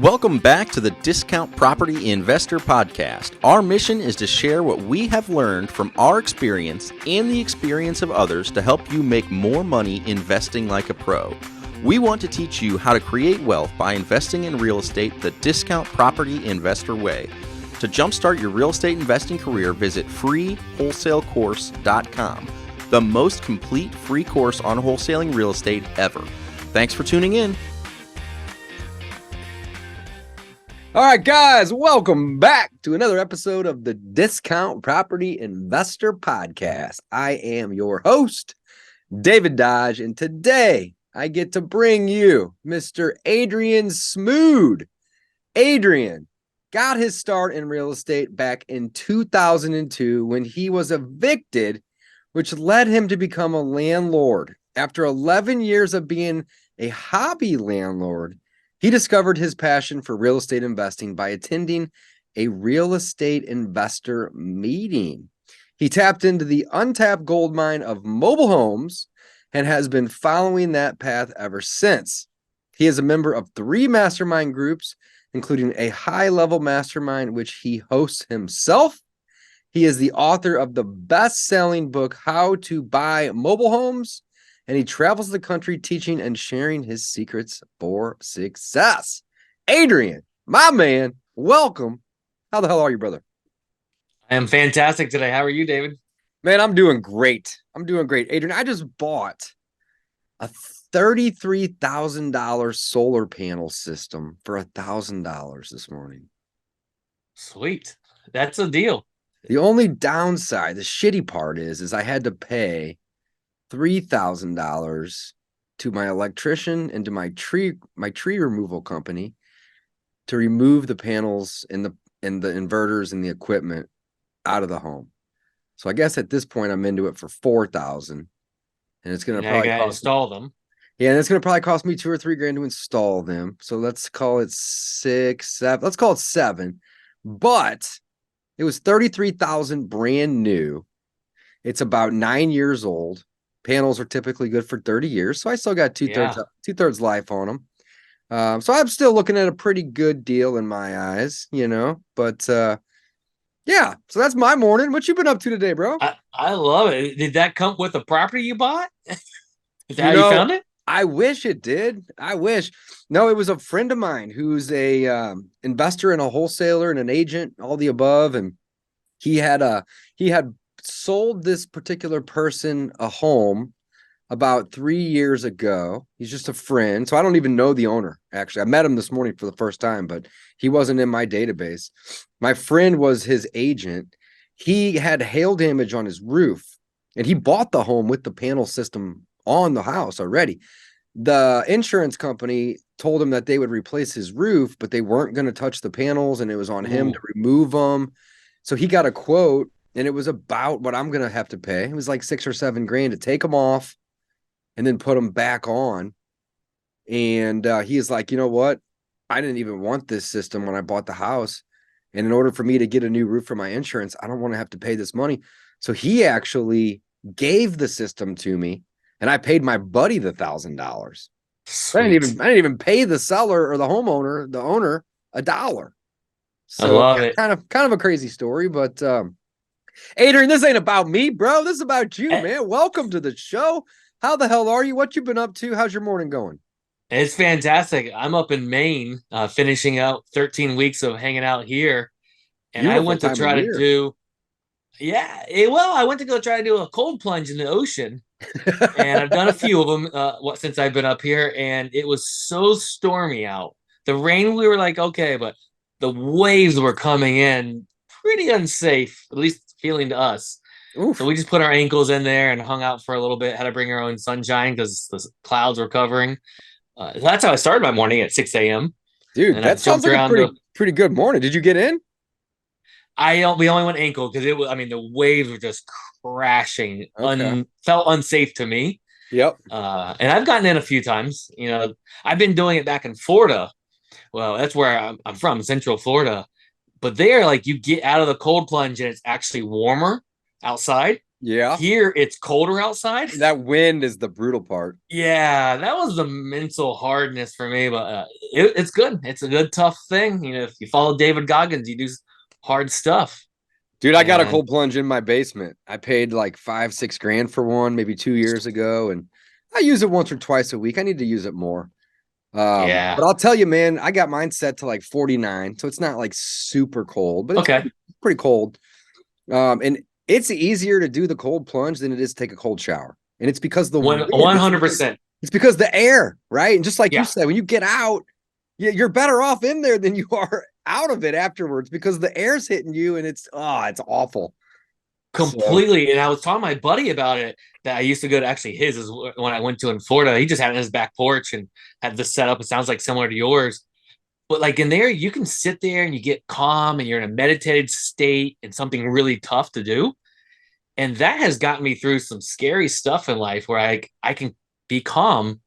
Welcome back to the Discount Property Investor Podcast. Our mission is to share what we have learned from our experience and the experience of others to help you make more money investing like a pro. We want to teach you how to create wealth by investing in real estate the Discount Property Investor way. To jumpstart your real estate investing career, visit freewholesalecourse.com, the most complete free course on wholesaling real estate ever. Thanks for tuning in. All right, guys, welcome back to another episode of the Discount Property Investor Podcast. I am your host, David Dodge, and today I get to bring you Mr. Adrian Smude. Adrian got his start in real estate back in 2002 when he was evicted, which led him to become a landlord. After 11 years of being a hobby landlord, he discovered his passion for real estate investing by attending a real estate investor meeting. He tapped into the untapped gold mine of mobile homes and has been following that path ever since. He is a member of 3 mastermind groups, including a high-level mastermind, which he hosts himself. He is the author of the best-selling book, How to Buy Mobile Homes, and he travels the country teaching and sharing his secrets for success. Adrian, my man, welcome. How the hell are you, brother? I am fantastic today. How are you, David? Man, I'm doing great. Adrian, I just bought a $33,000 solar panel system for $1,000 this morning. Sweet. That's a deal. The only downside, the shitty part is I had to pay $3,000 to my electrician and to my tree removal company to remove the panels and the inverters and the equipment out of the home. So I guess at this point I'm into it for $4,000, and it's going to probably install them. Yeah, and it's going to probably cost me $2 or $3 grand to install them. So let's call it 6, 7. Let's call it 7. But it was $33,000 brand new. It's about 9 years old. Panels are typically good for 30 years, so I still got two-thirds life on them. So I'm still looking at a pretty good deal in my eyes, you know. But yeah, so that's my morning. What you been up to today, bro? I love it. Did that come with the property you bought? Is that how you found it? I wish it did. I wish. No, it was a friend of mine who's a investor and a wholesaler and an agent, all the above, and he had sold this particular person a home about 3 years ago. He's just a friend. So I don't even know the owner, actually. I met him this morning for the first time, but he wasn't in my database. My friend was his agent. He had hail damage on his roof, and he bought the home with the panel system on the house already. The insurance company told him that they would replace his roof, but they weren't going to touch the panels, and it was on him to remove them. So he got a quote, and it was about what I'm going to have to pay. It was like 6 or 7 grand to take them off and then put them back on. And he is like, you know what? I didn't even want this system when I bought the house. And in order for me to get a new roof for my insurance, I don't want to have to pay this money. So he actually gave the system to me, and I paid my buddy the $1,000. I didn't even pay the seller or the owner, $1. So I love it. Kind of a crazy story, but Adrian, this ain't about me, bro. This is about you, man. Welcome to the show. How the hell are you? What you been up to? How's your morning going? It's fantastic. I'm up in Maine, finishing out 13 weeks of hanging out here. And I went to try to do, I went to go try to do a cold plunge in the ocean. And I've done a few of them since I've been up here. And it was so stormy out. The rain, we were like, okay, but the waves were coming in pretty unsafe, at least feeling to us. Oof. So we just put our ankles in there and hung out for a little bit. Had to bring our own sunshine because the clouds were covering. That's how I started my morning at 6 a.m. Dude, and that sounds like a pretty good morning. Did you get in? We only went ankle because it was. I mean, the waves were just crashing. Okay. Felt unsafe to me. Yep. And I've gotten in a few times. You know, I've been doing it back in Florida. Well, that's where I'm from, Central Florida. But there, like, you get out of the cold plunge and it's actually warmer outside. Yeah. Here it's colder outside. That wind is the brutal part. Yeah, that was the mental hardness for me, but it's good. It's a good, tough thing. If you follow David Goggins, you do hard stuff. Dude, I got a cold plunge in my basement. I paid like $5-6 grand for one, maybe 2 years ago, and I use it once or twice a week. I need to use it more. Yeah. But I'll tell you, man, I got mine set to like 49, so it's not like super cold, but it's pretty cold. And it's easier to do the cold plunge than it is to take a cold shower. And it's because the 100%. It's because the air, right? And just like Yeah. you said, when you get out, you're better off in there than you are out of it afterwards because the air's hitting you and it's awful. Completely. So. And I was talking to my buddy about it that I used to go to his is when I went to in Florida. He just had it in his back porch and had this set up. It sounds like similar to yours. But like in there, you can sit there and you get calm and you're in a meditated state and something really tough to do. And that has gotten me through some scary stuff in life where I can be calm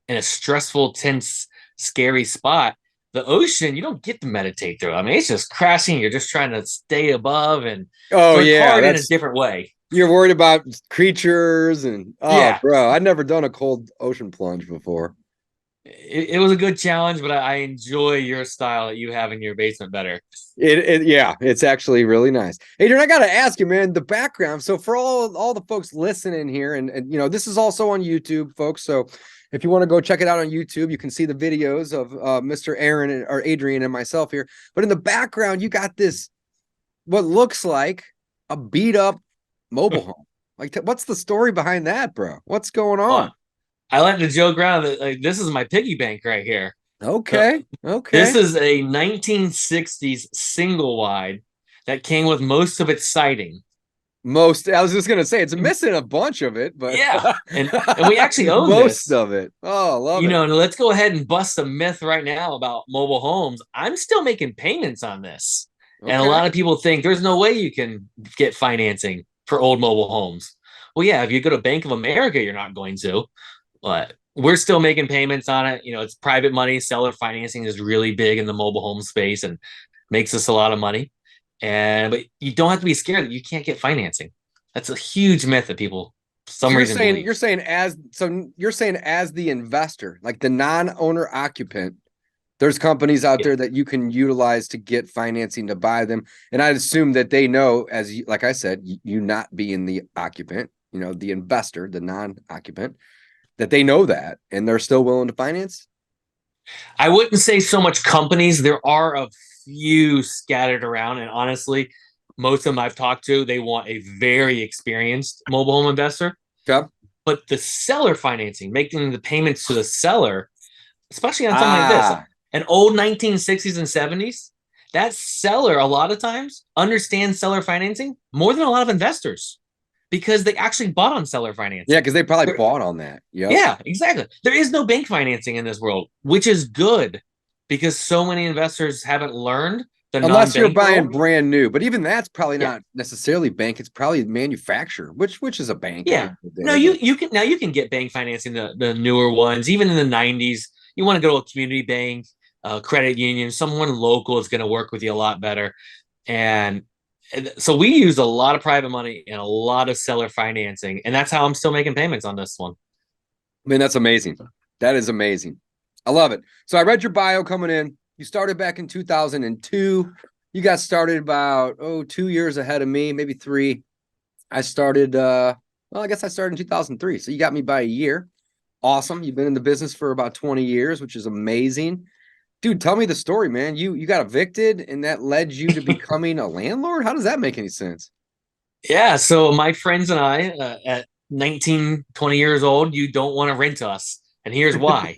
in a stressful, tense, scary spot. The ocean, you don't get to meditate through. I mean, it's just crashing. You're just trying to stay above and hard in a different way. You're worried about creatures and bro, I'd never done a cold ocean plunge before. It was a good challenge, but I enjoy your style that you have in your basement better. It's actually really nice. Adrian, I got to ask you, man, the background. So for all the folks listening here, and this is also on YouTube, folks. So if you want to go check it out on YouTube, you can see the videos of Mr. Aaron or Adrian and myself here. But in the background, you got this, what looks like a beat up mobile home. Like, what's the story behind that, bro? What's going on? I like to joke around that this is my piggy bank right here. Okay. This is a 1960s single wide that came with most of its siding. I was just gonna say it's missing a bunch of it, but and we actually own most of it. Oh, I love it. And let's go ahead and bust a myth right now about mobile homes. I'm still making payments on this, and a lot of people think there's no way you can get financing for old mobile homes. Well, yeah, if you go to Bank of America, you're not going to. But we're still making payments on it. It's private money. Seller financing is really big in the mobile home space and makes us a lot of money. But you don't have to be scared that you can't get financing. That's a huge myth that people reason believe. You're saying as the investor, like the non-owner occupant, there's companies out there that you can utilize to get financing to buy them. And I'd assume that they know, like I said, you not being the occupant, the investor, the non-occupant, that they know that and they're still willing to finance? I wouldn't say so much companies. There are a few scattered around. And honestly, most of them I've talked to, they want a very experienced mobile home investor. Okay. But the seller financing, making the payments to the seller, especially on something like this, an old 1960s and 70s, that seller a lot of times understands seller financing more than a lot of investors. Because they actually bought on seller financing. Yeah, because they probably bought on that. Yep. Yeah, exactly. There is no bank financing in this world, which is good because so many investors haven't learned the unless you're buying brand new. But even that's probably not necessarily bank. It's probably manufacturer, which is a bank. Yeah. No, you can get bank financing, the newer ones. Even in the 90s, you want to go to a community bank, credit union, someone local is going to work with you a lot better. And so we use a lot of private money and a lot of seller financing, and that's how I'm still making payments on this one. I mean, that's amazing. That is amazing. I love it. So I read your bio coming in. You started back in 2002. You got started about 2 years ahead of me, maybe 3. I started I guess I started in 2003. So you got me by a year. Awesome. You've been in the business for about 20 years, which is amazing. Dude, tell me the story, man. You got evicted and that led you to becoming a landlord? How does that make any sense? Yeah, so my friends and I, at 19, 20 years old, you don't want to rent us. And here's why.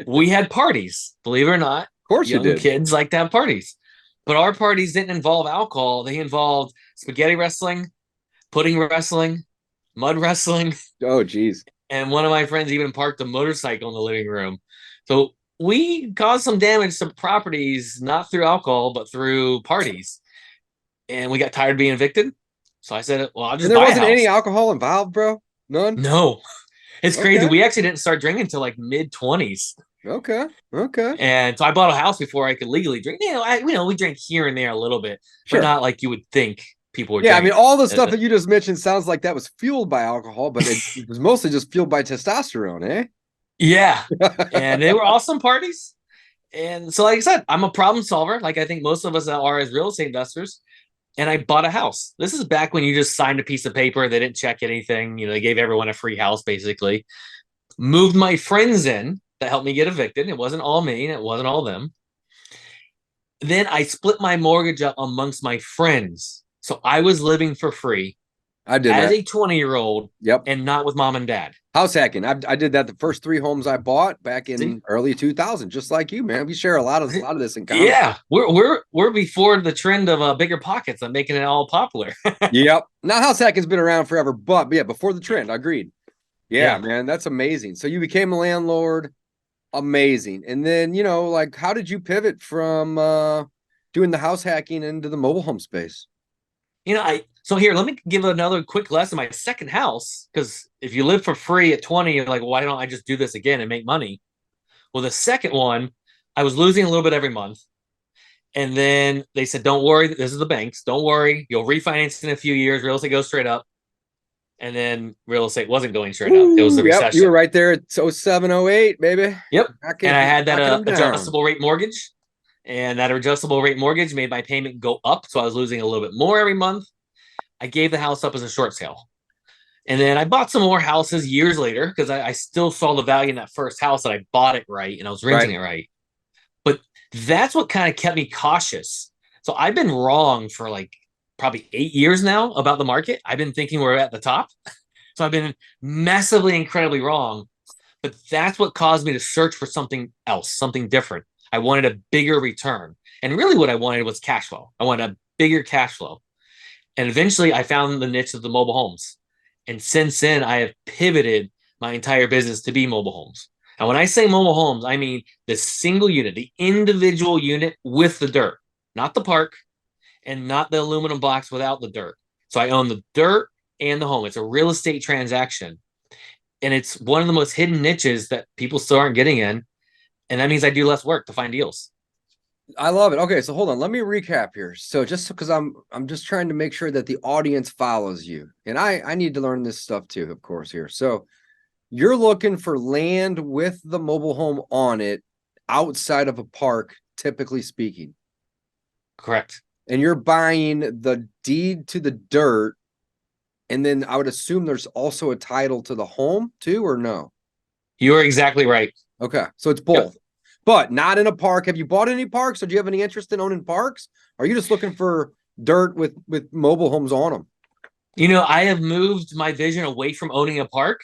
We had parties, believe it or not. Of course you did. Kids like to have parties. But our parties didn't involve alcohol. They involved spaghetti wrestling, pudding wrestling, mud wrestling. Oh, geez. And one of my friends even parked a motorcycle in the living room. So we caused some damage to properties, not through alcohol, but through parties. And we got tired of being evicted. So I said, well, I'll just buy a house. There wasn't any alcohol involved, bro? None? No. It's crazy. We actually didn't start drinking until like mid-20s. Okay. And so I bought a house before I could legally drink. We drink here and there a little bit, but not like you would think. people were Yeah, drinking. I mean, all the stuff that you just mentioned sounds like that was fueled by alcohol, but it was mostly just fueled by testosterone, eh? Yeah. And they were awesome parties. And so, like I said, I'm a problem solver, like I think most of us are as real estate investors. And I bought a house. This is back when you just signed a piece of paper. They didn't check anything. They gave everyone a free house, basically. Moved my friends in that helped me get evicted. It wasn't all me, and it wasn't all them. Then I split my mortgage up amongst my friends. So I was living for free. I did as that. a 20-year-old. Yep. And not with mom and dad. House hacking. I did that the first 3 homes I bought back in early 2000, just like you, man. We share a lot of this in common. Yeah, we're before the trend of bigger pockets and making it all popular. Yep. Now house hacking's been around forever, but yeah, before the trend. Agreed. Yeah, man, that's amazing. So you became a landlord. Amazing. And then, like, how did you pivot from doing the house hacking into the mobile home space? So here, let me give another quick lesson. My second house, because if you live for free at 20, you're like, why don't I just do this again and make money? Well, the second one, I was losing a little bit every month. And then they said, don't worry, this is the banks. Don't worry, you'll refinance in a few years. Real estate goes straight up. And then real estate wasn't going straight up. It was the recession. You were right there at 07, 08, baby. Yep. And I had that adjustable rate mortgage. And that adjustable rate mortgage made my payment go up. So I was losing a little bit more every month. I gave the house up as a short sale. And then I bought some more houses years later because I still saw the value in that first house that I bought it right and I was renting it right. But that's what kind of kept me cautious. So I've been wrong for like probably 8 years now about the market. I've been thinking we're at the top. So I've been massively, incredibly wrong. But that's what caused me to search for something else, something different. I wanted a bigger return. And really what I wanted was cash flow. I wanted a bigger cash flow. And eventually I found the niche of the mobile homes. And since then, I have pivoted my entire business to be mobile homes. And when I say mobile homes, I mean the single unit, the individual unit with the dirt, not the park and not the aluminum box without the dirt. So I own the dirt and the home. It's a real estate transaction. And it's one of the most hidden niches that people still aren't getting in. And that means I do less work to find deals. I love it. Okay, so hold on. Let me recap here. So just because I'm just trying to make sure that the audience follows you. And I need to learn this stuff too, of course, here. So you're looking for land with the mobile home on it outside of a park, typically speaking. Correct. And you're buying the deed to the dirt. And then I would assume there's also a title to the home too, or no? You're exactly right. Okay, so it's both. Yep. But not in a park. Have you bought any parks, or do you have any interest in owning parks? Or are you just looking for dirt with mobile homes on them? I have moved my vision away from owning a park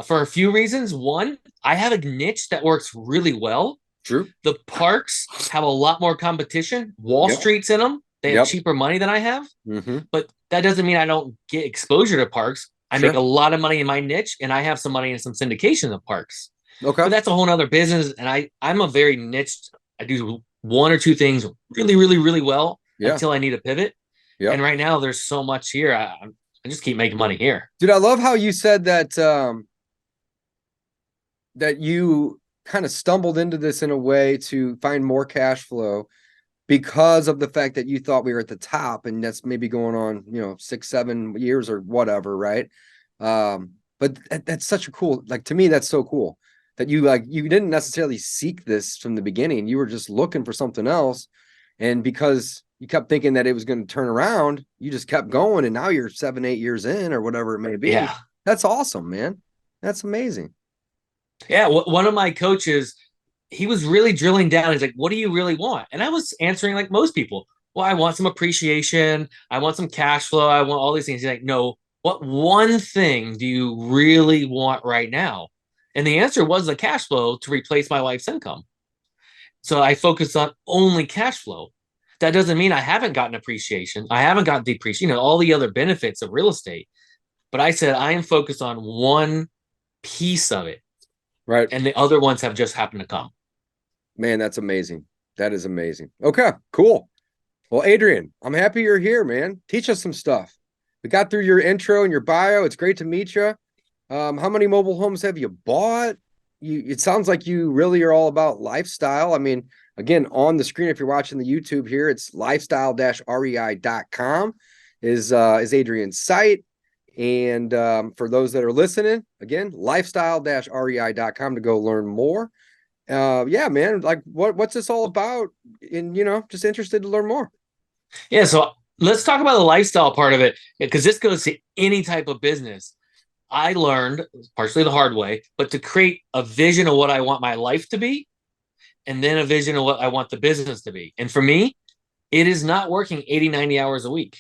for a few reasons. One, I have a niche that works really well. True. The parks have a lot more competition. Wall Street's in them. They have cheaper money than I have. Mm-hmm. But that doesn't mean I don't get exposure to parks. I make a lot of money in my niche, and I have some money in some syndication of parks. Okay. But that's a whole nother business. And I'm a very niched. I do one or two things really, really, really well until I need a pivot. Yeah. And right now there's so much here. I just keep making money here. Dude, I love how you said that, that you kind of stumbled into this in a way to find more cash flow because of the fact that you thought we were at the top, and that's maybe going on, 6, 7 years or whatever. Right. But that's such a cool, like, to me, that's so cool. That you didn't necessarily seek this from the beginning. You were just looking for something else. And because you kept thinking that it was going to turn around, you just kept going. And now you're 7, 8 years in or whatever it may be. Yeah. That's awesome, man. That's amazing. Yeah. One of my coaches, he was really drilling down. He's like, what do you really want? And I was answering like most people. Well, I want some appreciation. I want some cash flow. I want all these things. He's like, no, what one thing do you really want right now? And the answer was the cash flow to replace my wife's income. So I focused on only cash flow. That doesn't mean I haven't gotten appreciation. I haven't gotten depreciation, all the other benefits of real estate. But I said, I am focused on one piece of it. Right. And the other ones have just happened to come. Man, that's amazing. That is amazing. Okay, cool. Well, Adrian, I'm happy you're here, man. Teach us some stuff. We got through your intro and your bio. It's great to meet you. How many mobile homes have you bought? It sounds like you really are all about lifestyle. I mean, again, on the screen, if you're watching the YouTube here, it's lifestyle-rei.com. is Adrian's site. And for those that are listening, again, lifestyle-rei.com to go learn more. Yeah, man, like what's this all about? And just interested to learn more. Yeah, so let's talk about the lifestyle part of it, because this goes to any type of business. I learned, partially the hard way, but to create a vision of what I want my life to be, and then a vision of what I want the business to be. And for me, it is not working 80, 90 hours a week.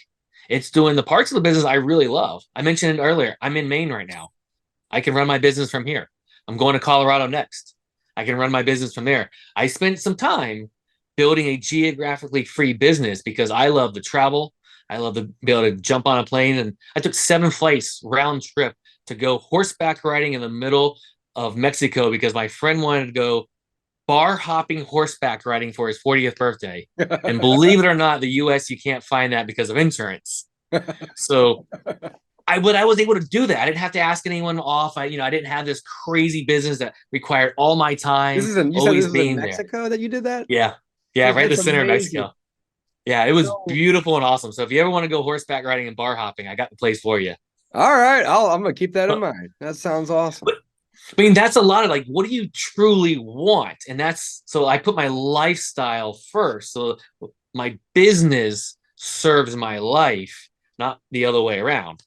It's doing the parts of the business I really love. I mentioned it earlier. I'm in Maine right now. I can run my business from here. I'm going to Colorado next. I can run my business from there. I spent some time building a geographically free business because I love to travel. I love to be able to jump on a plane. And I took 7 flights round trip to go horseback riding in the middle of Mexico because my friend wanted to go bar hopping horseback riding for his 40th birthday. And believe it or not, the US, you can't find that because of insurance. So I was able to do that. I didn't have to ask anyone off. I didn't have this crazy business that required all my time. You said this is in Mexico there. That you did that? Yeah. Yeah. Right in the center of Mexico. Yeah. It was beautiful and awesome. So if you ever want to go horseback riding and bar hopping, I got the place for you. All right. I'm going to keep that in mind. That sounds awesome. But, I mean, that's a lot of what do you truly want? And so I put my lifestyle first. So my business serves my life, not the other way around.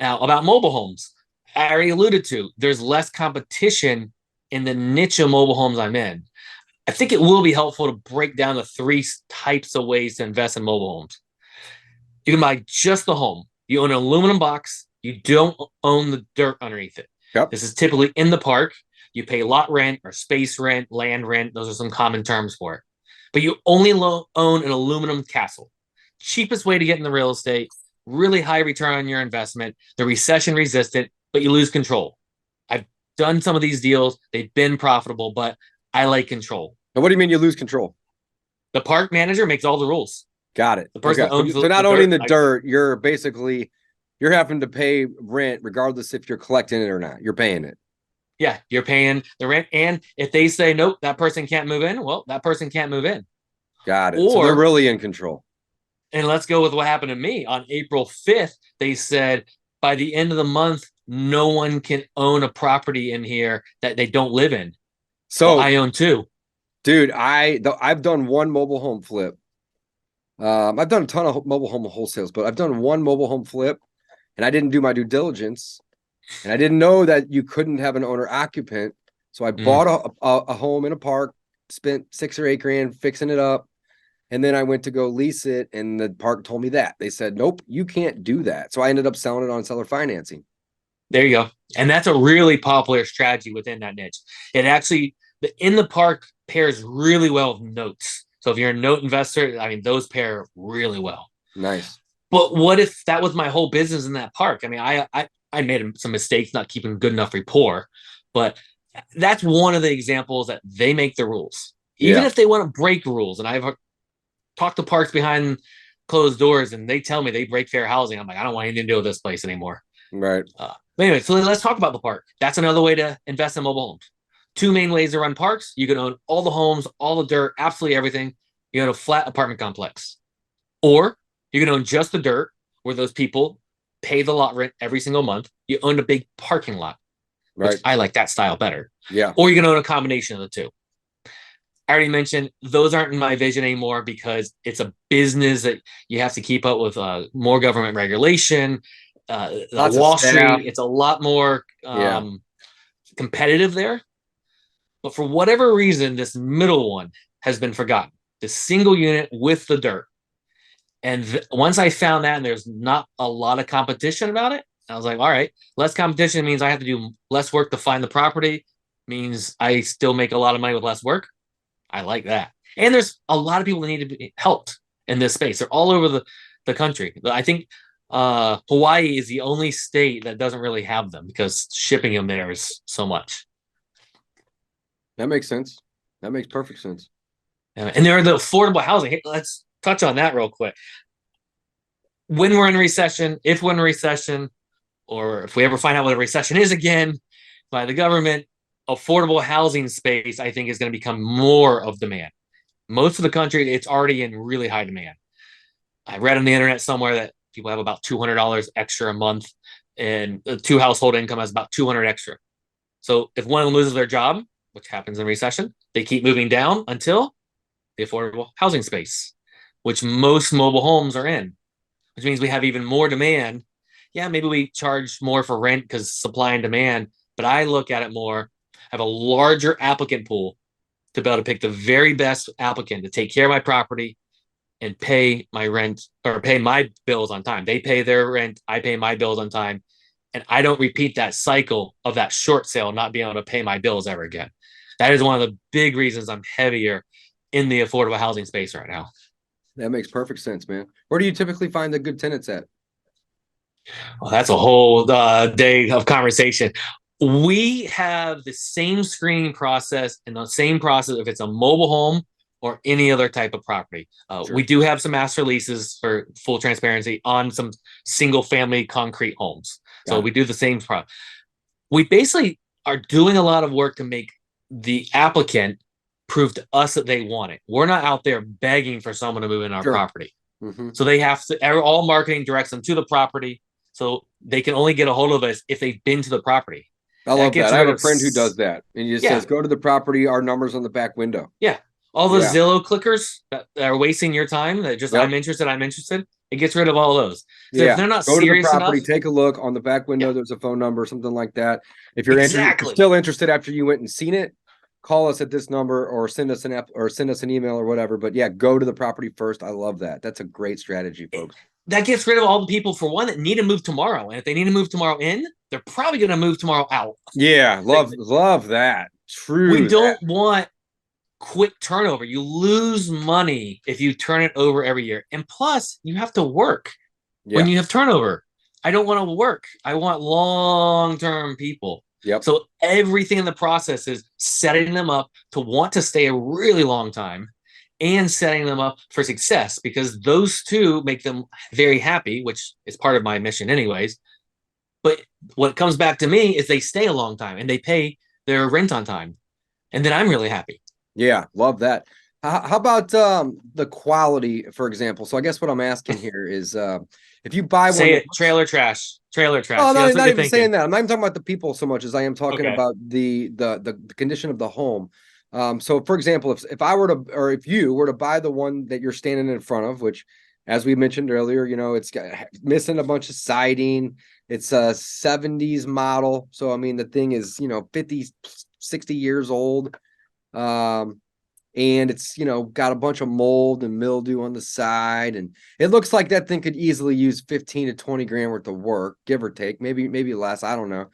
Now, about mobile homes, I already alluded to, there's less competition in the niche of mobile homes I'm in. I think it will be helpful to break down the 3 types of ways to invest in mobile homes. You can buy just the home. You own an aluminum box. You don't own the dirt underneath it. Yep. This is typically in the park. You pay lot rent or space rent, land rent. Those are some common terms for it. But you only own an aluminum castle. Cheapest way to get in the real estate. Really high return on your investment. They're recession resistant, but you lose control. I've done some of these deals. They've been profitable, but I like control. Now, what do you mean you lose control? The park manager makes all the rules. Got it. The person that owns so not owning the dirt, you're having to pay rent regardless if you're collecting it or not. You're paying it. Yeah, you're paying the rent. And if they say, nope, that person can't move in, well, that person can't move in. Got it. So they're really in control. And let's go with what happened to me. On April 5th, they said by the end of the month, no one can own a property in here that they don't live in. So I own 2. Dude, I've done one mobile home flip. I've done a ton of mobile home wholesales, but I've done one mobile home flip. And I didn't do my due diligence, and I didn't know that you couldn't have an owner occupant. So I bought a home in a park, spent $6 or $8 grand fixing it up, and then I went to go lease it, and the park told me that. They said, nope, you can't do that. So I ended up selling it on seller financing. There you go. And that's a really popular strategy within that niche. It actually, in the park pairs really well with notes. So if you're a note investor, I mean, those pair really well. Nice. But what if that was my whole business in that park? I mean, I made some mistakes not keeping good enough rapport, but that's one of the examples that they make the rules. Even if they want to break rules, and I've talked to parks behind closed doors, and they tell me they break fair housing. I'm like, I don't want anything to do with this place anymore. Right. But anyway, so let's talk about the park. That's another way to invest in mobile homes. 2 main ways to run parks. You can own all the homes, all the dirt, absolutely everything. You own a flat apartment complex. Or you can own just the dirt, where those people pay the lot rent every single month. You own a big parking lot. Right. I like that style better. Yeah. Or you can own a combination of the 2. I already mentioned those aren't in my vision anymore because it's a business that you have to keep up with more government regulation, Wall Street. It's a lot more competitive there. But for whatever reason, this middle one has been forgotten. The single unit with the dirt. And once I found that, and there's not a lot of competition about it, I was like, all right, less competition means I have to do less work to find the property, means I still make a lot of money with less work. I like that. And there's a lot of people that need to be helped in this space. They're all over the country. I think Hawaii is the only state that doesn't really have them because shipping them there is so much. That makes sense. That makes perfect sense. And there are the affordable housing. Hey, let's touch on that real quick. When we're in recession, if we're in recession, or if we ever find out what a recession is again by the government, affordable housing space, I think, is going to become more of demand. Most of the country, it's already in really high demand. I read on the internet somewhere that people have about $200 extra a month, and the 2 household income has about 200 extra. So if one of them loses their job, which happens in recession, they keep moving down until the affordable housing space, which most mobile homes are in, which means we have even more demand. Yeah, maybe we charge more for rent because supply and demand, but I look at it more, have a larger applicant pool to be able to pick the very best applicant to take care of my property and pay my rent or pay my bills on time. They pay their rent, I pay my bills on time, and I don't repeat that cycle of that short sale not being able to pay my bills ever again. That is one of the big reasons I'm heavier in the affordable housing space right now. That makes perfect sense, man. Where do you typically find the good tenants at? Well, that's a whole day of conversation. We have the same screening process and the same process if it's a mobile home or any other type of property. Sure. We do have some master leases for full transparency on some single family concrete homes. So we do the same process. We basically are doing a lot of work to make the applicant prove to us that they want it. We're not out there begging for someone to move in our property. Mm-hmm. So they have to, all marketing directs them to the property. So they can only get a hold of us if they've been to the property. I love that. I have a friend who does that. And he just says, go to the property, our number's on the back window. Yeah. All the Zillow clickers that are wasting your time, that just, I'm interested. It gets rid of all those. So if they're not go serious to the property, enough, take a look on the back window. There's a phone number, something like that. If you're still interested after you went and seen it, call us at this number or send us an email or whatever. But yeah, go to the property first. I love that. That's a great strategy, folks. That gets rid of all the people, for one, that need to move tomorrow. And if they need to move tomorrow in, they're probably going to move tomorrow out. Yeah, love that. True. We don't want quick turnover. You lose money if you turn it over every year. And plus, you have to work when you have turnover. I don't want to work. I want long-term people. Yep. So everything in the process is setting them up to want to stay a really long time and setting them up for success, because those two make them very happy, which is part of my mission anyways. But what comes back to me is they stay a long time and they pay their rent on time. And then I'm really happy. Yeah, love that. How about the quality, for example? So I guess what I'm asking here is if you buy trailer trash. Oh, no, I'm not even saying that. I'm not even talking about the people so much as I am talking about the condition of the home. So for example, if I were to, or if you were to buy the one that you're standing in front of, which, as we mentioned earlier, it's missing a bunch of siding. It's a 70s model. So, I mean, the thing is, 50, 60 years old. And it's, got a bunch of mold and mildew on the side. And it looks like that thing could easily use 15 to 20 grand worth of work, give or take, maybe less. I don't know.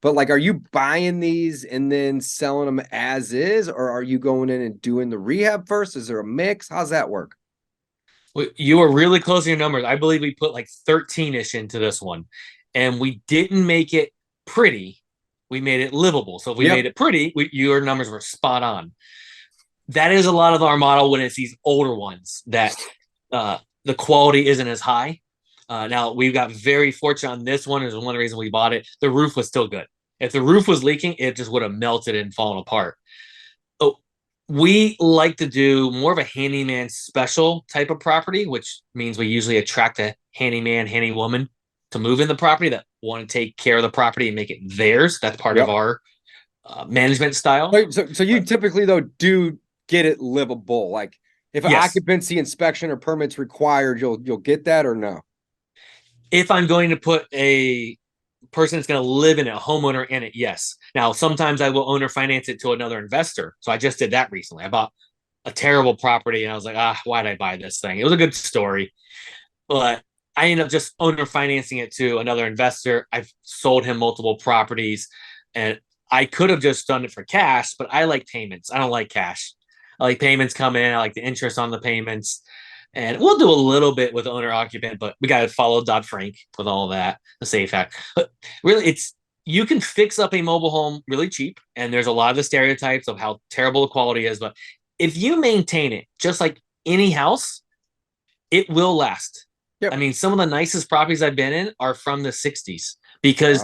But like, are you buying these and then selling them as is, or are you going in and doing the rehab first? Is there a mix? How's that work? Well, you were really close to your numbers. I believe we put like 13-ish into this one, and we didn't make it pretty. We made it livable. So if we made it pretty, your numbers were spot on. That is a lot of our model when it's these older ones that the quality isn't as high. Now, we got very fortunate on this one. Is one of the reasons we bought it. The roof was still good. If the roof was leaking, it just would have melted and fallen apart. Oh, we like to do more of a handyman special type of property, which means we usually attract a handyman, handywoman to move in the property that want to take care of the property and make it theirs. That's part of our management style. So you typically, though, do get it livable. Like if an occupancy inspection or permits required, you'll get that, or no? If I'm going to put a person that's going to live in it, a homeowner in it, yes. Now, sometimes I will owner finance it to another investor. So I just did that recently. I bought a terrible property and I was like, why did I buy this thing? It was a good story, but I ended up just owner financing it to another investor. I've sold him multiple properties, and I could have just done it for cash, but I like payments. I don't like cash. I like payments come in. I like the interest on the payments. And we'll do a little bit with owner occupant, but we got to follow Dodd-Frank with all that, the SAFE Act. But really, you can fix up a mobile home really cheap. And there's a lot of the stereotypes of how terrible the quality is. But if you maintain it just like any house, it will last. Yep. I mean, some of the nicest properties I've been in are from the 60s because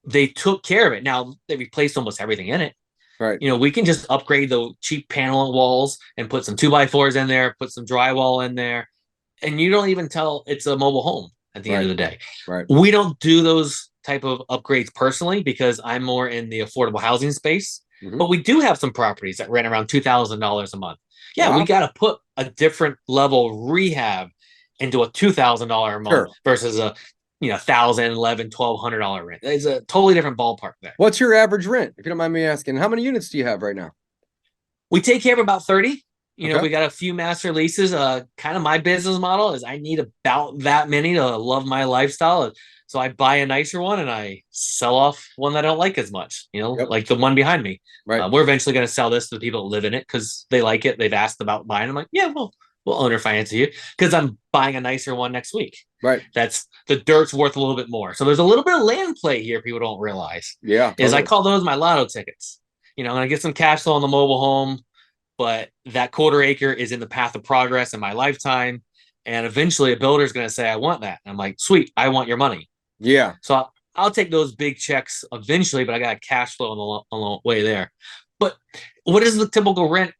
they took care of it. Now, they replaced almost everything in it. Right. We can just upgrade the cheap panel walls and put some 2x4s in there, put some drywall in there, and you don't even tell it's a mobile home. at the end of the day. Right. We don't do those type of upgrades personally because I'm more in the affordable housing space. But we do have some properties that rent around $2,000 a month. Yeah, we got to put a different level rehab into a $2,000 a month versus a $1,000, $1,100, $1,200 rent. It's a totally different ballpark there. What's your average rent, if you don't mind me asking? How many units do you have right now? We take care of about 30. We got a few master leases. Kind of my business model is I need about that many to love my lifestyle. So I buy a nicer one and I sell off one that I don't like as much, like the one behind me. Right. We're eventually going to sell this to the people that live in it because they like it. They've asked about buying. I'm like, yeah, we'll owner finance you because I'm buying a nicer one next week. Right. That's the dirt's worth a little bit more. So there's a little bit of land play here people don't realize. Yeah. Totally. Is I call those my lotto tickets. I'm going to get some cash flow on the mobile home, but that quarter acre is in the path of progress in my lifetime. And eventually a builder is going to say, I want that. And I'm like, sweet, I want your money. Yeah. So I'll take those big checks eventually, but I got cash flow on the way there. But what is the typical rent?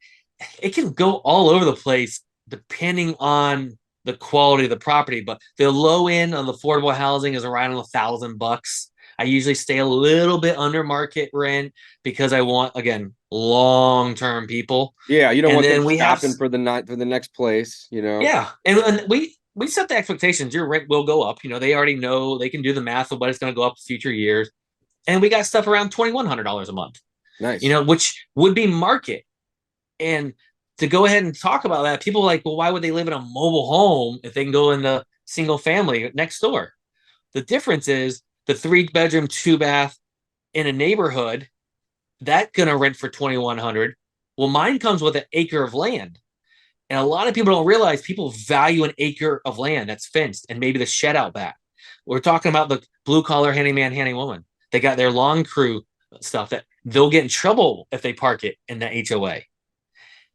It can go all over the place depending on the quality of the property. But the low end of the affordable housing is around $1,000. I usually stay a little bit under market rent because I want, again, long-term people. Yeah, you don't want them stopping for the next place, Yeah, and we set the expectations. Your rent will go up. They already know, they can do the math of what it's going to go up in future years. And we got stuff around $2,100 a month. Nice. Which would be market. And to go ahead and talk about that, people are like, well, why would they live in a mobile home if they can go in the single family next door? The difference is the 3-bedroom, 2-bath in a neighborhood, that's going to rent for $2,100. Well, mine comes with an acre of land. And a lot of people don't realize people value an acre of land that's fenced and maybe the shed out back. We're talking about the blue collar handyman, handywoman. They got their lawn crew stuff that they'll get in trouble if they park it in the HOA.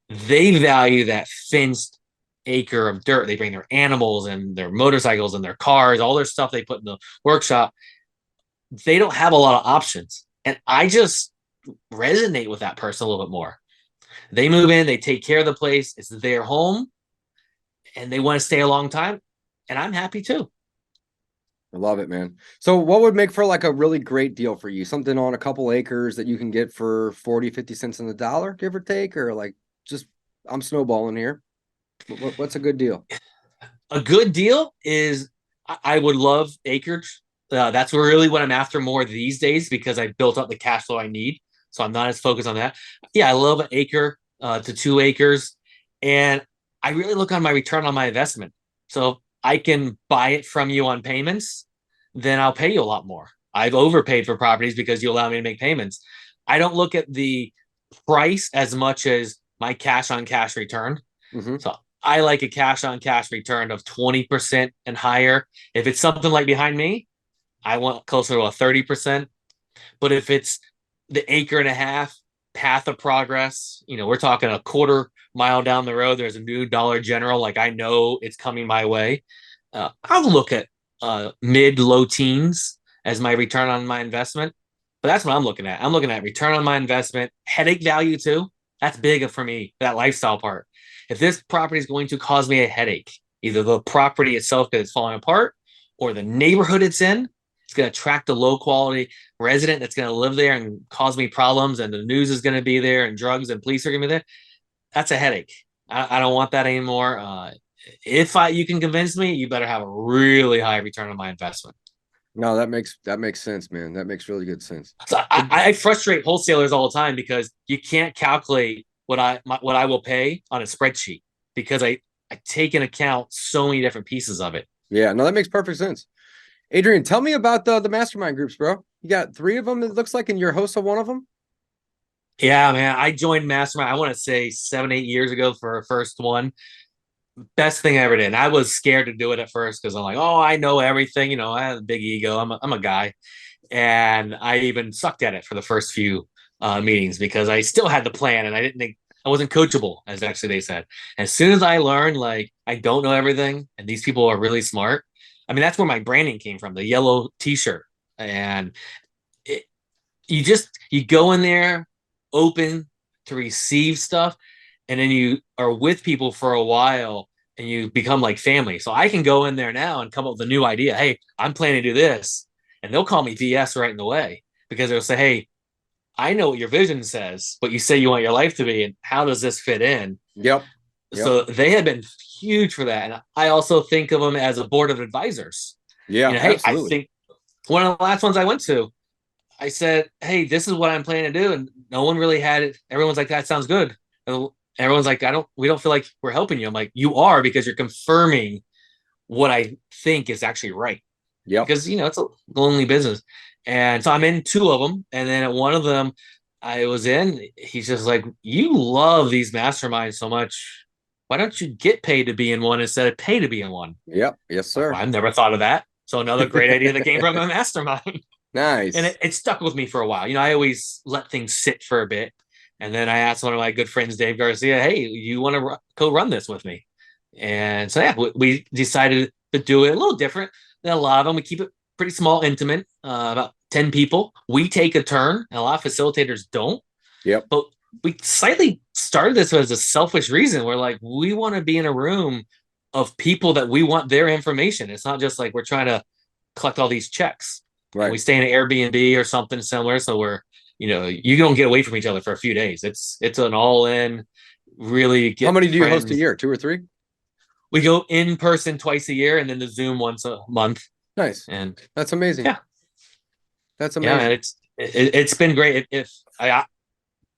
They value that fenced acre of dirt. They bring their animals and their motorcycles and their cars, all their stuff they put in the workshop. They don't have a lot of options. And I just resonate with that person a little bit more. They move in, they take care of the place. It's their home and they want to stay a long time. And I'm happy too. I love it, man. So what would make for like a really great deal for you? Something on a couple acres that you can get for 40, 50 cents on the dollar, give or take, or like just I'm snowballing here. What's a good deal? A good deal is I would love acreage. That's really what I'm after more these days because I built up the cash flow I need. So I'm not as focused on that. Yeah, I love an acre to 2 acres. And I really look on my return on my investment. So if I can buy it from you on payments, then I'll pay you a lot more. I've overpaid for properties because you allow me to make payments. I don't look at the price as much as my cash on cash return. So I like a cash on cash return of 20% and higher. If it's something like behind me, I want closer to a 30%. But if it's the acre and a half path of progress, we're talking a quarter mile down the road, there's a new Dollar General. Like I know it's coming my way. I'll look at mid-low teens as my return on my investment. But that's what I'm looking at. I'm looking at return on my investment, headache value too. That's big for me, that lifestyle part. If this property is going to cause me a headache, either the property itself because it's falling apart or the neighborhood it's in, it's going to attract a low quality resident that's going to live there and cause me problems, and the news is going to be there and drugs and police are going to be there. That's a headache. I don't want that anymore. If you can convince me, you better have a really high return on my investment. No, that makes sense, man. That makes really good sense. So I frustrate wholesalers all the time because you can't calculate what I will pay on a spreadsheet because I take into account so many different pieces of it. Yeah, no, that makes perfect sense. Adrian, tell me about the mastermind groups, bro. You got 3 of them, it looks like, and you're host of one of them? Yeah, man. I joined mastermind, I want to say 7, 8 years ago for our first one. Best thing I ever did. And I was scared to do it at first because I'm like, oh, I know everything. I have a big ego. I'm a guy. And I even sucked at it for the first few meetings because I still had the plan and I wasn't coachable, as actually they said. As soon as I learned, like, I don't know everything and these people are really smart. I mean, that's where my branding came from, the yellow t-shirt. And you go in there open to receive stuff. And then you are with people for a while and you become like family. So I can go in there now and come up with a new idea. Hey, I'm planning to do this. And they'll call me BS right in the way because they'll say, hey, I know what your vision says, but you say you want your life to be, and how does this fit in? Yep. So they have been huge for that. And I also think of them as a board of advisors. Yeah, Hey, absolutely. I think one of the last ones I went to, I said, hey, this is what I'm planning to do. And no one really had it. Everyone's like, that sounds good. And everyone's like, we don't feel like we're helping you. I'm like, you are, because you're confirming what I think is actually right. Yeah. Because, it's a lonely business. And so I'm in two of them. And then at one of them I was in, he's just like, you love these masterminds so much. Why don't you get paid to be in one instead of pay to be in one? Yep. Yes, sir. I've never thought of that. So another great idea that came from a mastermind. Nice. And it stuck with me for a while. I always let things sit for a bit. And then I asked one of my good friends, Dave Garcia, hey, you want to co-run this with me? And so, yeah, we decided to do it a little different than a lot of them. We keep it pretty small, intimate, about 10 people. We take a turn. And a lot of facilitators don't. Yep. But we slightly started this as a selfish reason. We're like, we want to be in a room of people that we want their information. It's not just like we're trying to collect all these checks. Right. And we stay in an Airbnb or something similar. So we're, you don't get away from each other for a few days. It's an all in, really get. How many do you friends. host a year? 2 or 3? We go in person twice a year and then the Zoom once a month. Nice. And that's amazing. Yeah. That's amazing. Yeah, and it's been great. If I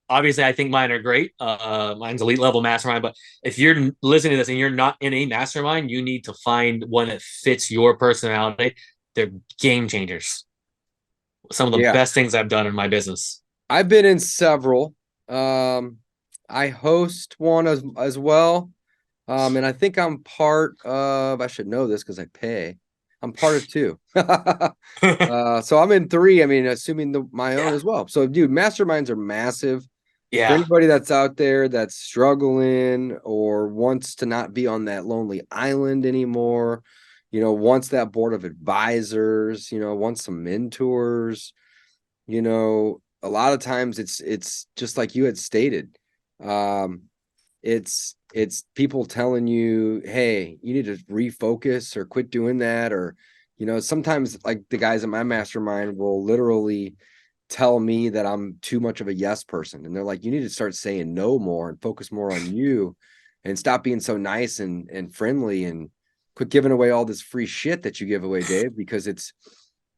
obviously I think mine are great. Mine's elite level mastermind, but if you're listening to this and you're not in a mastermind, you need to find one that fits your personality. They're game changers. Some of the best things I've done in my business. I've been in several. I host one as well. And I think I'm part of, I should know this because I pay. I'm part of 2. So I'm in 3. I mean, assuming my own as well. So, dude, masterminds are massive. Yeah. For anybody that's out there that's struggling or wants to not be on that lonely island anymore, wants that board of advisors, wants some mentors, a lot of times it's just like you had stated. It's people telling you, hey, you need to refocus or quit doing that. Or, sometimes like the guys in my mastermind will literally tell me that I'm too much of a yes person. And they're like, you need to start saying no more and focus more on you and stop being so nice and friendly and quit giving away all this free shit that you give away, Dave, because it's,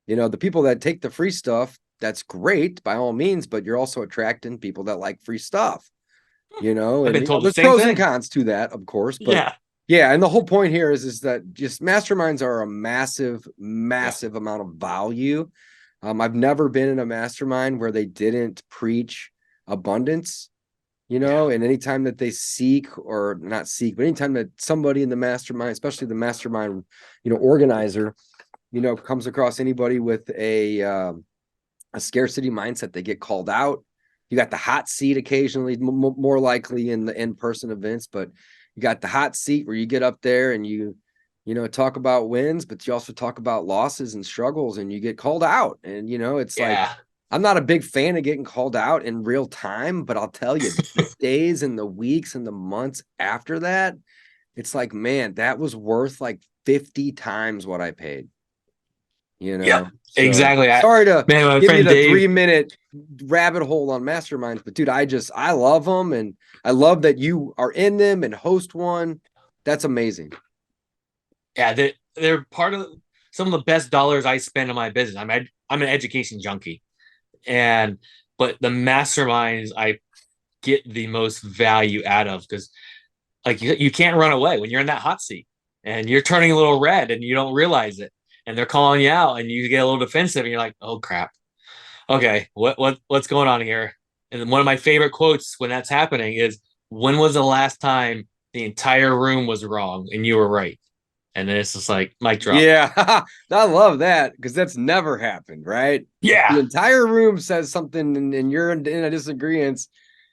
the people that take the free stuff, that's great by all means, but you're also attracting people that like free stuff, and there's pros and cons to that, of course, but yeah. And the whole point here is that just masterminds are a massive amount of value. I've never been in a mastermind where they didn't preach abundance, and anytime that they but anytime that somebody in the mastermind, especially the mastermind, organizer, comes across anybody with a scarcity mindset, they get called out. You got the hot seat occasionally, more likely in the in-person events, but you got the hot seat where you get up there and you talk about wins, but you also talk about losses and struggles, and you get called out. And, it's like, I'm not a big fan of getting called out in real time, but I'll tell you, the days and the weeks and the months after that, it's like, man, that was worth like 50 times what I paid. Yeah, so, exactly. Sorry to give you the Dave, 3-minute rabbit hole on masterminds, but dude, I love them, and I love that you are in them and host one. That's amazing. Yeah, they're part of some of the best dollars I spend on my business. I'm an education junkie, but the masterminds I get the most value out of, because like you can't run away when you're in that hot seat and you're turning a little red and you don't realize it. And they're calling you out and you get a little defensive and you're like, oh crap. Okay, what's going on here? And one of my favorite quotes when that's happening is, when was the last time the entire room was wrong and you were right? And then it's just like, mic drop. Yeah, I love that, because that's never happened, right? Yeah. The entire room says something and you're in a disagreement.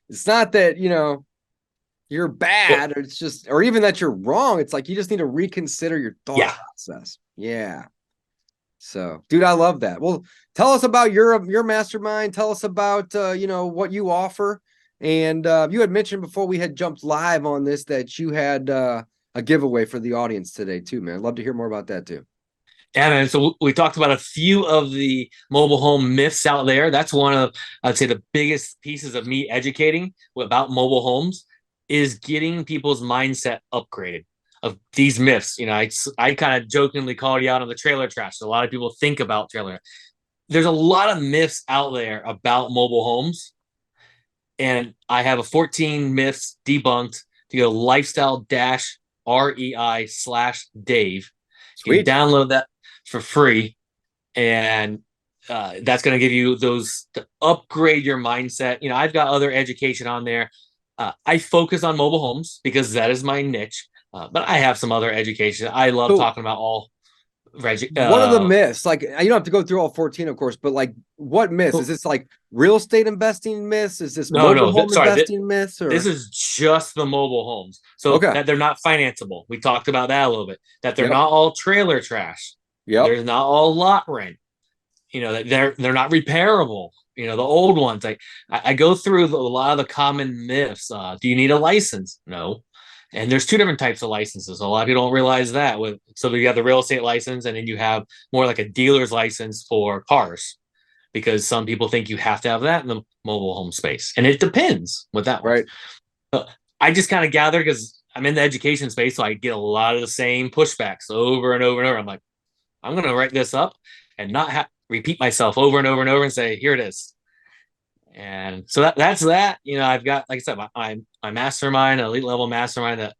It's not that, you're bad, or it's just, or even that you're wrong. It's like, you just need to reconsider your thought process. Yeah. So, dude, I love that. Well, tell us about your mastermind. Tell us about, what you offer. And you had mentioned before we had jumped live on this that you had a giveaway for the audience today too, man. I'd love to hear more about that too. And so we talked about a few of the mobile home myths out there. That's one of, I'd say, the biggest pieces of me educating about mobile homes is getting people's mindset upgraded of these myths. I kind of jokingly called you out on the trailer trash. So a lot of people think about trailer. There's a lot of myths out there about mobile homes. And I have a 14 myths debunked to go lifestyle-REI/Dave. You can download that for free, and that's going to give you those to upgrade your mindset. I've got other education on there. I focus on mobile homes because that is my niche, but I have some other education. I love talking about all. What are the myths? Like, you don't have to go through all 14, of course, but like, what myths? Is this like real estate investing myths? Is this mobile home investing myths? Or? This is just the mobile homes. So that they're not financeable. We talked about that a little bit. That they're not all trailer trash. There's not all lot rent. That they're not repairable. The old ones. I go through a lot of the common myths. Do you need a license? No. And there's two different types of licenses. So a lot of people don't realize that. So you have the real estate license, and then you have more like a dealer's license for cars, because some people think you have to have that in the mobile home space. And it depends with that one. Right. I just kind of gather, because I'm in the education space, so I get a lot of the same pushbacks over and over and over. I'm like, I'm going to write this up and not repeat myself over and over and over and say, here it is. And so that's that. I've got, like I said, my mastermind, elite level mastermind that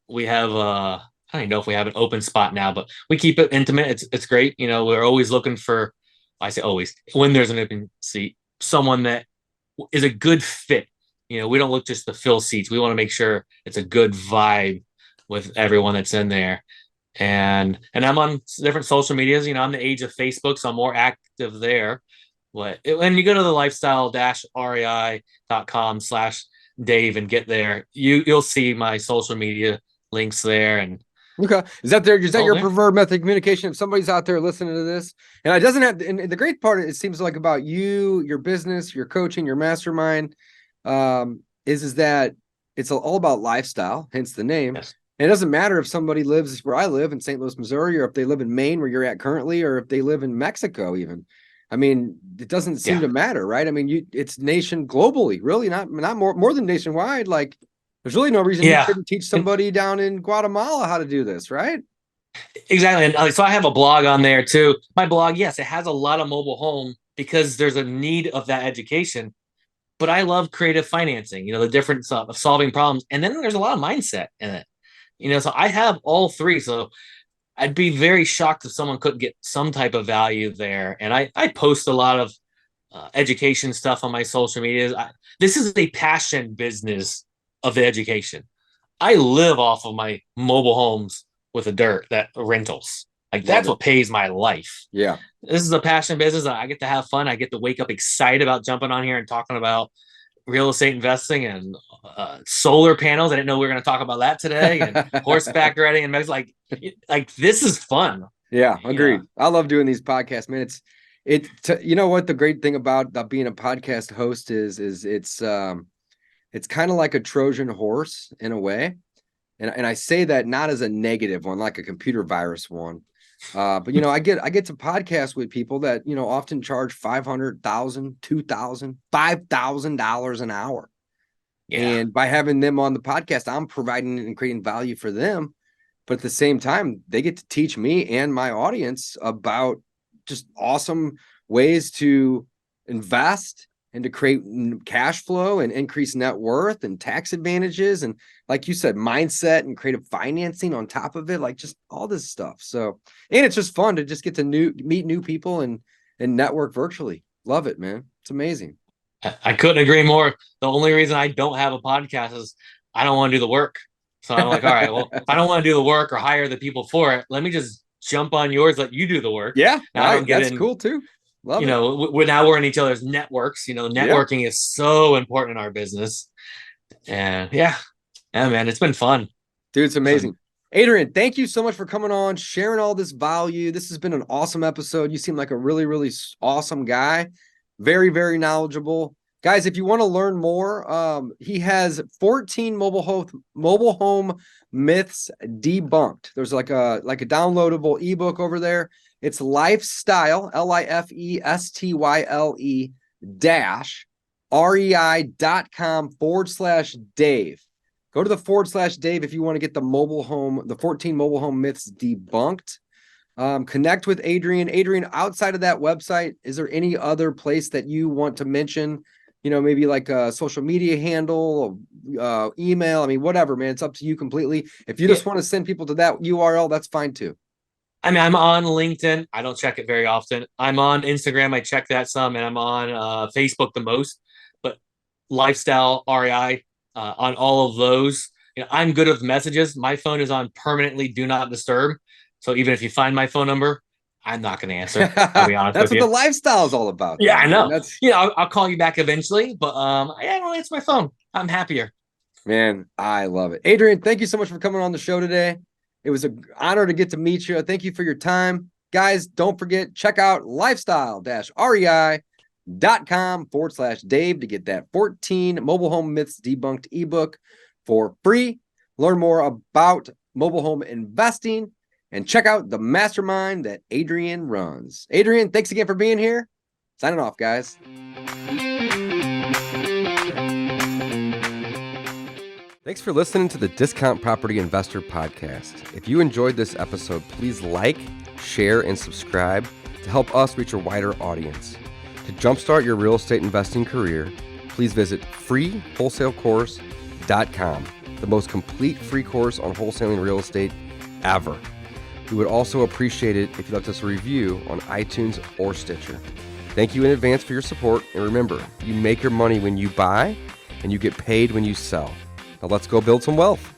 we have. I don't even know if we have an open spot now, but we keep it intimate. It's great. We're always looking for, I say always, when there's an open seat, someone that is a good fit. We don't look just to fill seats. We want to make sure it's a good vibe with everyone that's in there. And I'm on different social medias. I'm the age of Facebook, so I'm more active there. When you go to the lifestyle-rei.com/Dave and get there, you'll see my social media links there. And is that your preferred method of communication? If somebody's out there listening to this, and it doesn't have, and the great part, it seems like about you, your business, your coaching, your mastermind, is that it's all about lifestyle, hence the name. Yes. And it doesn't matter if somebody lives where I live in St. Louis, Missouri, or if they live in Maine, where you're at currently, or if they live in Mexico, even. I mean, it doesn't seem to matter, right? I mean, it's nation globally, really, not more than nationwide. Like, there's really no reason you couldn't teach somebody down in Guatemala how to do this, right? Exactly. And so I have a blog on there too. My blog, yes, it has a lot of mobile home because there's a need of that education. But I love creative financing, the difference of solving problems. And then there's a lot of mindset in it. So I have all three. So I'd be very shocked if someone couldn't get some type of value there. And I post a lot of education stuff on my social medias. This is a passion business of the education. I live off of my mobile homes with the dirt, that rentals. That's what pays my life. Yeah. This is a passion business. I get to have fun. I get to wake up excited about jumping on here and talking about real estate investing and solar panels. I didn't know we were going to talk about that today. And horseback riding, and like this is fun. Yeah, agreed. I love doing these podcasts, man. You know what the great thing about being a podcast host is it's kind of like a Trojan horse in a way, and I say that not as a negative one, like a computer virus one. But I get to podcast with people that often charge $500,000, $2,000, $5,000 an hour. Yeah. And by having them on the podcast, I'm providing and creating value for them. But at the same time, they get to teach me and my audience about just awesome ways to invest and to create cash flow and increase net worth and tax advantages. And like you said, mindset and creative financing on top of it, like just all this stuff. So, and it's just fun to just get to meet new people and network virtually. Love it, man. It's amazing. I couldn't agree more. The only reason I don't have a podcast is I don't want to do the work. So I'm like, all right, well, if I don't want to do the work or hire the people for it, let me just jump on yours, let you do the work. Yeah, that's cool too. Love it. Now we're in each other's networks. Networking is so important in our business. And yeah, man, it's been fun. Dude, it's amazing. Adrian, thank you so much for coming on, sharing all this value. This has been an awesome episode. You seem like a really, really awesome guy. Very, very knowledgeable. Guys, if you want to learn more, he has 14 mobile home myths debunked. There's like a downloadable ebook over there. It's lifestyle, LIFESTYLE dash REI.com/Dave. Go to the /Dave if you want to get the 14 mobile home myths debunked. Connect with Adrian. Adrian, outside of that website, is there any other place that you want to mention? Maybe like a social media handle, email. I mean, whatever, man. It's up to you completely. If you just want to send people to that URL, that's fine too. I mean, I'm on LinkedIn. I don't check it very often. I'm on Instagram. I check that some, and I'm on Facebook the most. But lifestyle REI on all of those. I'm good with messages. My phone is on permanently do not disturb. So even if you find my phone number, I'm not going to answer. I'll be honest That's with what you. the lifestyle is all about. Yeah, I know. I'll call you back eventually, but I don't answer my phone. I'm happier. Man, I love it. Adrian, thank you so much for coming on the show today. It was an honor to get to meet you. Thank you for your time. Guys, don't forget, check out lifestyle-rei.com/Dave to get that 14 mobile home myths debunked ebook for free. Learn more about mobile home investing and check out the mastermind that Adrian runs. Adrian, thanks again for being here. Signing off, guys. Thanks for listening to the Discount Property Investor Podcast. If you enjoyed this episode, please like, share, and subscribe to help us reach a wider audience. To jumpstart your real estate investing career, please visit freewholesalecourse.com, the most complete free course on wholesaling real estate ever. We would also appreciate it if you left us a review on iTunes or Stitcher. Thank you in advance for your support, and remember, you make your money when you buy, and you get paid when you sell. Now let's go build some wealth.